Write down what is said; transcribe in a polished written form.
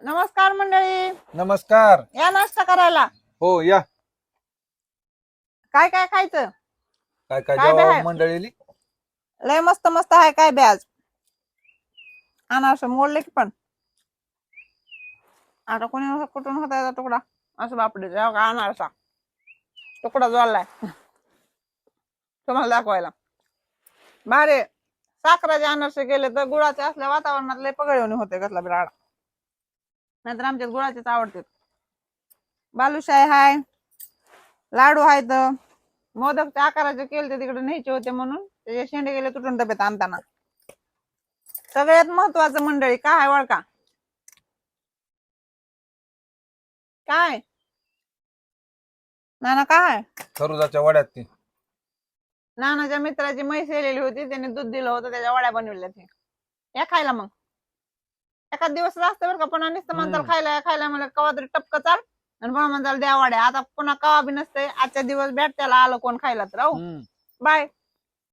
नमस्कार मंडळी, नमस्कार. या नाश्ता करायला. हो या. काय काय खायचं? काय काय काय जेव्हा बाहेर? मंडळीली लय मस्त मस्त आहे. काय ब्याज अनारस मोडले की पण आता कोणी कुठून होता याचा तुकडा असं बापडे का अनारसा तुकडा जोडलाय तुम्हाला दाखवायला. भारे साखराचे अनारसे गेले तर गुळाचे असल्या वातावरणात लय पगळवणी होते कसला बिराड. नाहीतर आमच्यात गुळाचेच आवडते. बालुशाही हाय, लाडू आहेत, मोदकच्या आकाराचे केले तिकडे न्यायचे होते म्हणून त्याचे शेंडे गेले तुटून डब्यात आणताना. सगळ्यात महत्वाचं मंडळी काय आहे वळका? काय नाना काय? खरुजाच्या वड्यात ती नानाच्या मित्राची म्हैस येलेली होती, त्याने दूध दिलं होतं, त्याच्या वड्या बनवल्या. ते या खायला मग एखाद दिवस असतं बरं का. पण नुसतं म्हणताल खायला खायला मला कवा तरी टपक चाल आणि पण म्हणताल द्या वड्या. आता पुन्हा कवा बी नसते. आजच्या दिवस भेट त्याला आलं कोण खायला तर. बाय.